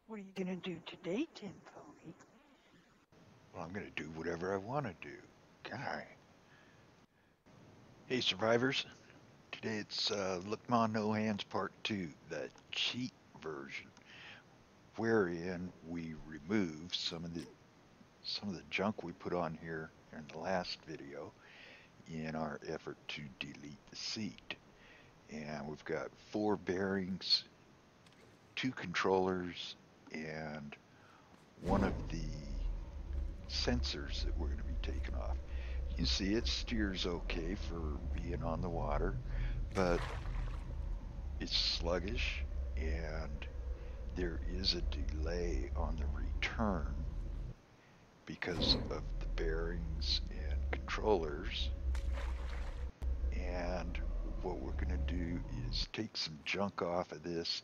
What are you going to do today, Tim Pony? Well, I'm going to do whatever I want to do. Guy. Hey, survivors. Today it's Look Ma No Hands Part 2, the cheat version, wherein we remove some of the junk we put on here in the last video in our effort to delete the seat. And we've got 4 bearings, 2 controllers, and one of the sensors that we're going to be taking off. You can see it steers okay for being on the water, but it's sluggish and there is a delay on the return because of the bearings and controllers. And what we're going to do is take some junk off of this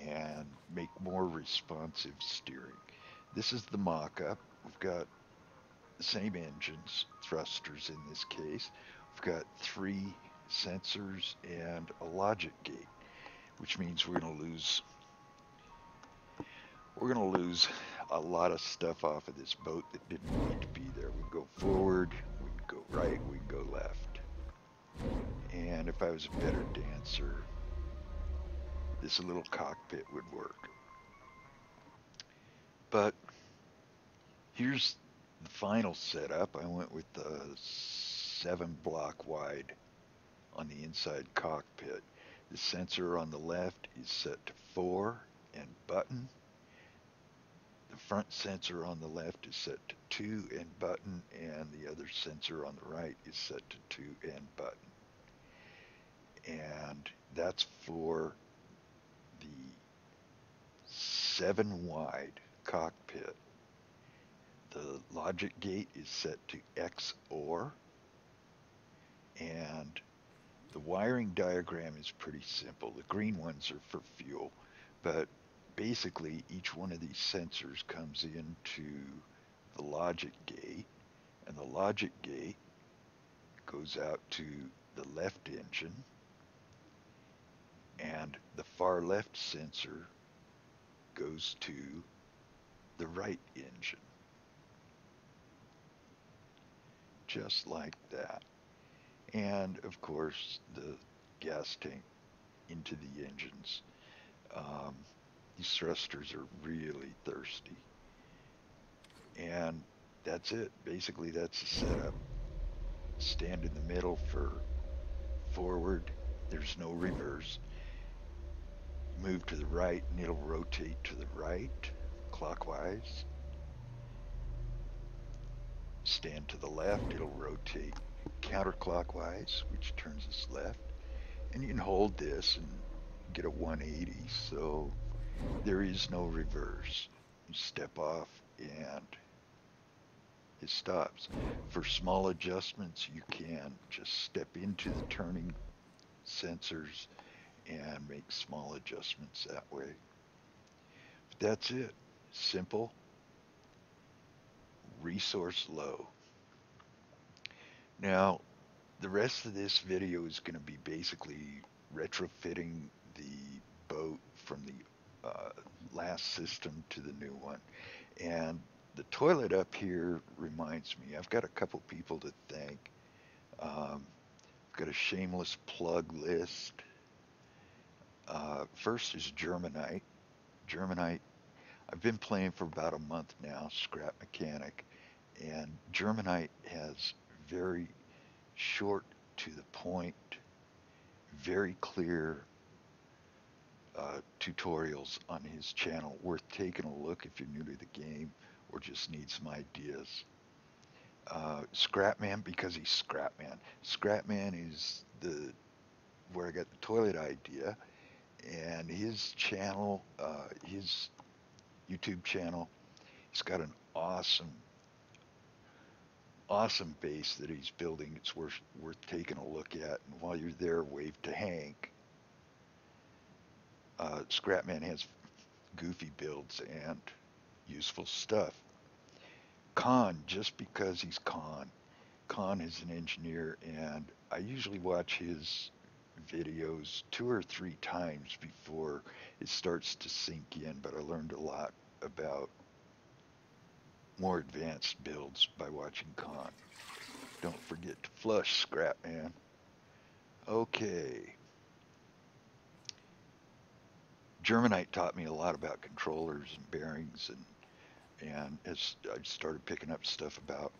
and make more responsive steering. This is the mock-up. We've got the same engines, thrusters in this case. We've got 3 sensors and a logic gate, which means we're going to lose a lot of stuff off of this boat that didn't need to be there. We can go forward, we can go right, we can go left. And if I was a better dancer, this little cockpit would work. But here's the final setup. I went with the 7 block wide on the inside cockpit. The sensor on the left is set to 4 and button. The front sensor on the left is set to 2 and button, and the other sensor on the right is set to 2 and button. And that's for the 7 wide cockpit. The logic gate is set to XOR, and the wiring diagram is pretty simple. The green ones are for fuel, but basically each one of these sensors comes into the logic gate, and the logic gate goes out to the left engine, and the far left sensor goes to the right engine. Just like that. And of course, the gas tank into the engines. Um, these thrusters are really thirsty. And that's it. Basically, that's the setup. Stand in the middle for forward. There's no reverse. Move to the right and it'll rotate to the right clockwise. Stand to the left, it'll rotate counterclockwise, which turns us left. And you can hold this and get a 180, so there is no reverse. You step off and it stops. For small adjustments, you can just step into the turning sensors and make small adjustments that way. But that's it. Simple, resource low. Now, the rest of this video is going to be basically retrofitting the boat from the last system to the new one. And the toilet up here reminds me, I've got a couple people to thank. I've got a shameless plug list. First is Germinight. Germinight, I've been playing for about a month now, Scrap Mechanic, and Germinight has very short to the point, very clear tutorials on his channel. Worth taking a look if you're new to the game or just need some ideas. Scrapman, because he's Scrapman. Scrapman is the where I got the toilet idea, and his channel, his YouTube channel, he's got an awesome base that he's building. It's worth taking a look at. And while you're there, wave to Hank. Scrapman has goofy builds and useful stuff. Kan, just because he's Kan. Kan is an engineer, and I usually watch his videos 2 or 3 times before it starts to sink in, but I learned a lot about more advanced builds by watching Kan. Don't forget to flush, Scrapman. Okay. Germinight taught me a lot about controllers and bearings, and as I started picking up stuff about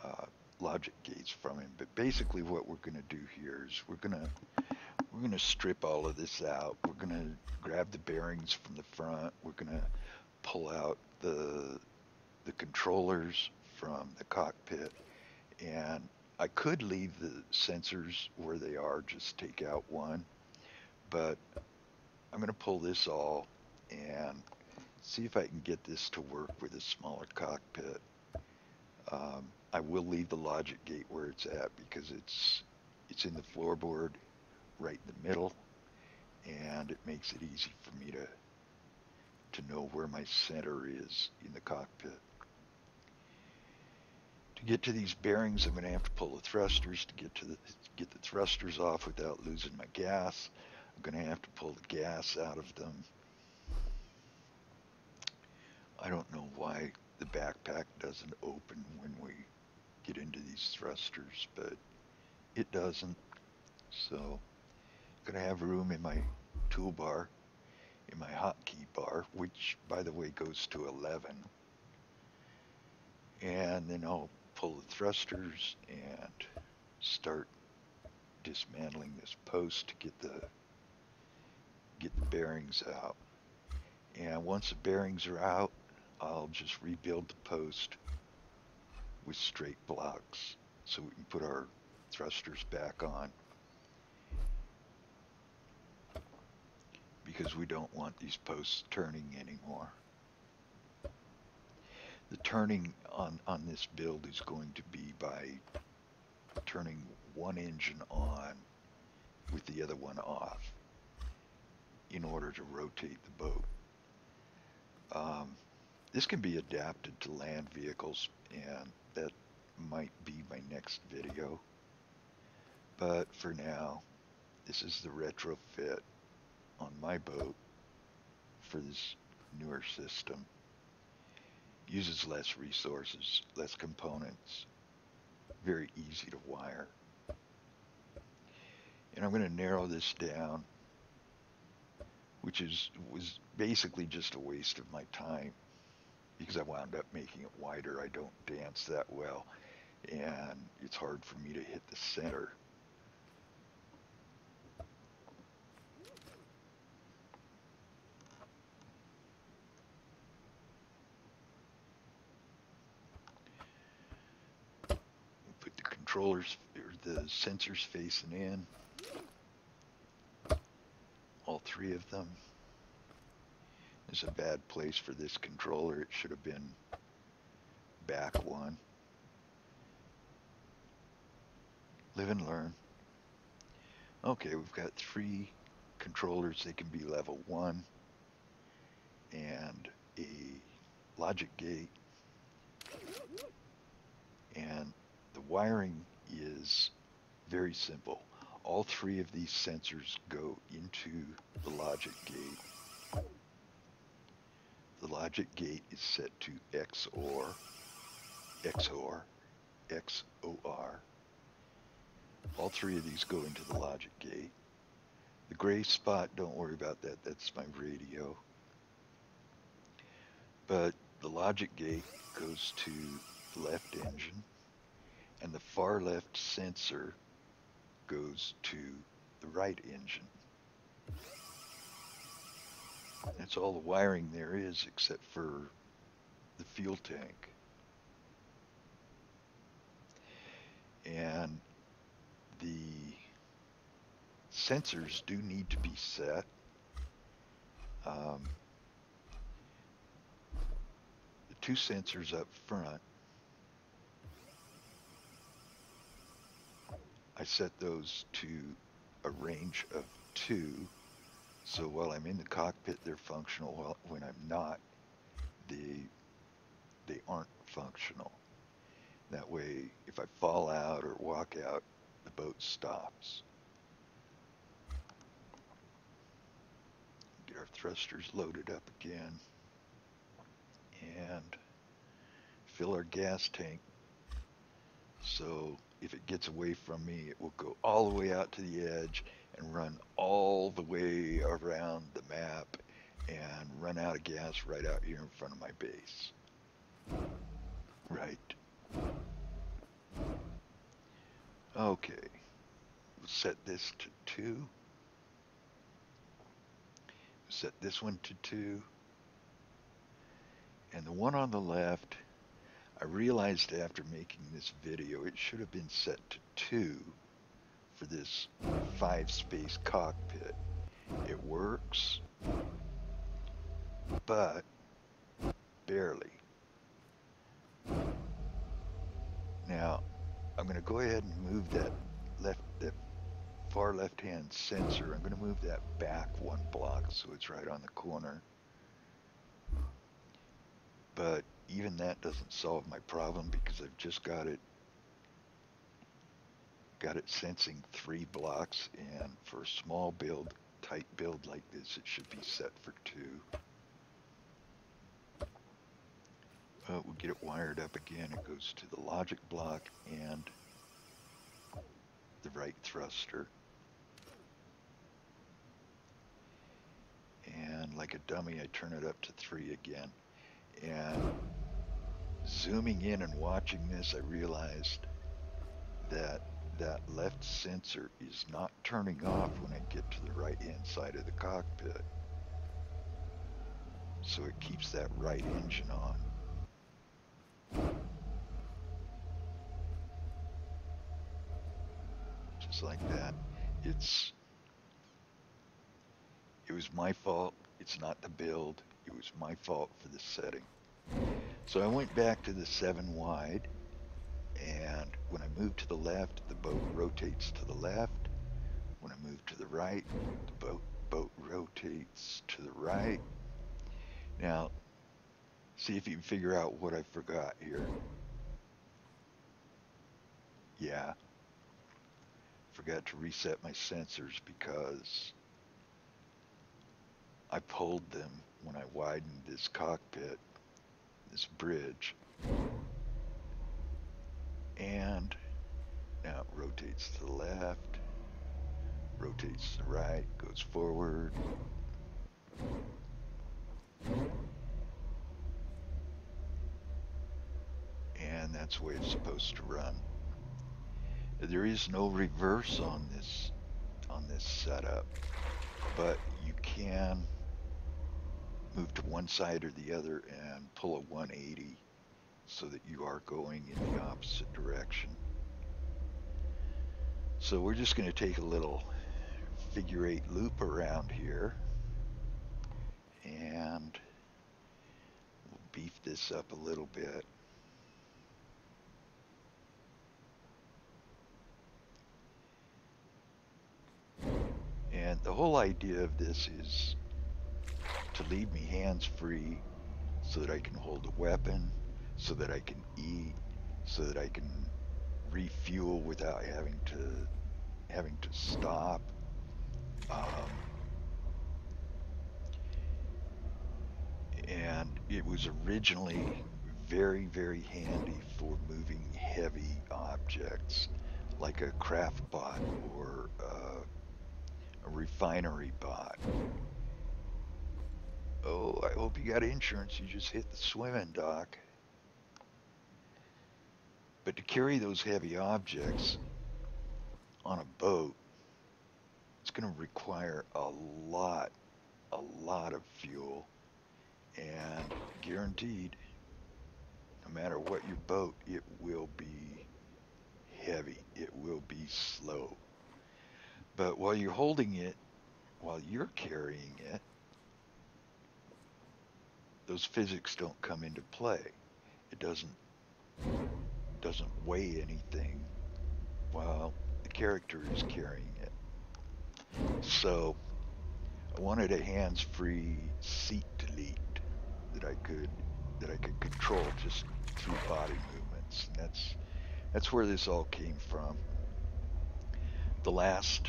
uh, logic gates from him. But basically, what we're going to do here is we're gonna strip all of this out. We're gonna grab the bearings from the front. We're gonna pull out the controllers from the cockpit, and I could leave the sensors where they are, just take out one, but I'm going to pull this all and see if I can get this to work with a smaller cockpit. I will leave the logic gate where it's at because it's in the floorboard right in the middle, and it makes it easy for me to know where my center is in the cockpit. To get to these bearings, I'm going to have to pull the thrusters to get the thrusters off without losing my gas. I'm going to have to pull the gas out of them. I don't know why the backpack doesn't open when we get into these thrusters, but it doesn't. So I'm going to have room in my toolbar, in my hotkey bar, which by the way goes to 11. And then I'll pull the thrusters and start dismantling this post to get the bearings out. And once the bearings are out, I'll just rebuild the post with straight blocks so we can put our thrusters back on, because we don't want these posts turning anymore. The turning on this build is going to be by turning one engine on with the other one off in order to rotate the boat. This can be adapted to land vehicles, and that might be my next video. But for now, this is the retrofit on my boat for this newer system. Uses less resources, less components, very easy to wire. And I'm going to narrow this down, which was basically just a waste of my time because I wound up making it wider. I don't dance that well, and it's hard for me to hit the center. Put the controllers or the sensors facing in, all three of them. This is a bad place for this controller. It should have been back one. Live and learn. Okay, we've got three controllers. They can be level 1 and a logic gate. And the wiring is very simple. All three of these sensors go into the logic gate. The logic gate is set to XOR, XOR, XOR. All three of these go into the logic gate. The gray spot, don't worry about that, that's my radio. But the logic gate goes to the left engine, and the far left sensor goes to the right engine. That's all the wiring there is except for the fuel tank. And the sensors do need to be set. The two sensors up front, I set those to a range of 2. So while I'm in the cockpit, they're functional. While when I'm not, they aren't functional. That way, if I fall out or walk out, the boat stops. Get our thrusters loaded up again. fill our gas tank. So if it gets away from me, it will go all the way out to the edge and run all the way around the map and run out of gas right out here in front of my base. Right. Okay. We'll set this to 2. Set this one to 2. And the one on the left, I realized after making this video, it should have been set to 2 for this 5-space cockpit. It works, but barely. Now, I'm going to go ahead and move that far left-hand sensor. I'm going to move that back 1 block so it's right on the corner. But even that doesn't solve my problem because I've just got it sensing 3 blocks, and for a small build, tight build like this, it should be set for 2. We'll get it wired up again. It goes to the logic block and the right thruster. And like a dummy, I turn it up to 3 again. And zooming in and watching this, I realized that that left sensor is not turning off when I get to the right-hand side of the cockpit. So it keeps that right engine on. Just like that. It was my fault. It's not the build. It was my fault for the setting. So I went back to the 7 wide, and when I move to the left, the boat rotates to the left. When I move to the right, the boat rotates to the right. Now, see if you can figure out what I forgot here. Yeah. Forgot to reset my sensors because I pulled them when I widened this cockpit, this bridge. And now it rotates to the left, rotates to the right, goes forward. And that's the way it's supposed to run. There is no reverse on this setup, but you can move to one side or the other and pull a 180 so that you are going in the opposite direction. So we're just going to take a little figure 8 loop around here and we'll beef this up a little bit. And the whole idea of this is to leave me hands-free so that I can hold a weapon, so that I can eat, so that I can refuel without having to stop. And it was originally very, very handy for moving heavy objects like a craft bot or a refinery bot. Oh, I hope you got insurance. You just hit the swimming dock. But to carry those heavy objects on a boat, it's going to require a lot of fuel. And guaranteed, no matter what your boat, it will be heavy. It will be slow. But while you're holding it, while you're carrying it, those physics don't come into play. It doesn't weigh anything while the character is carrying it. So I wanted a hands-free seat delete that I could control just through body movements. And that's where this all came from. The last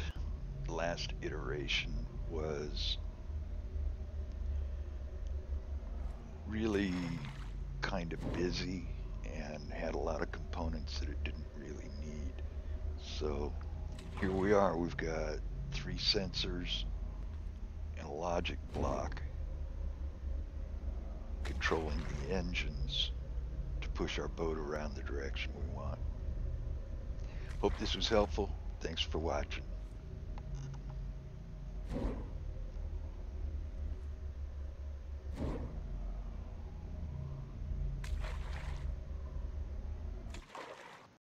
iteration was really kind of busy, had a lot of components that it didn't really need. So here we are. We've got 3 sensors and a logic block controlling the engines to push our boat around the direction we want. Hope this was helpful. Thanks for watching.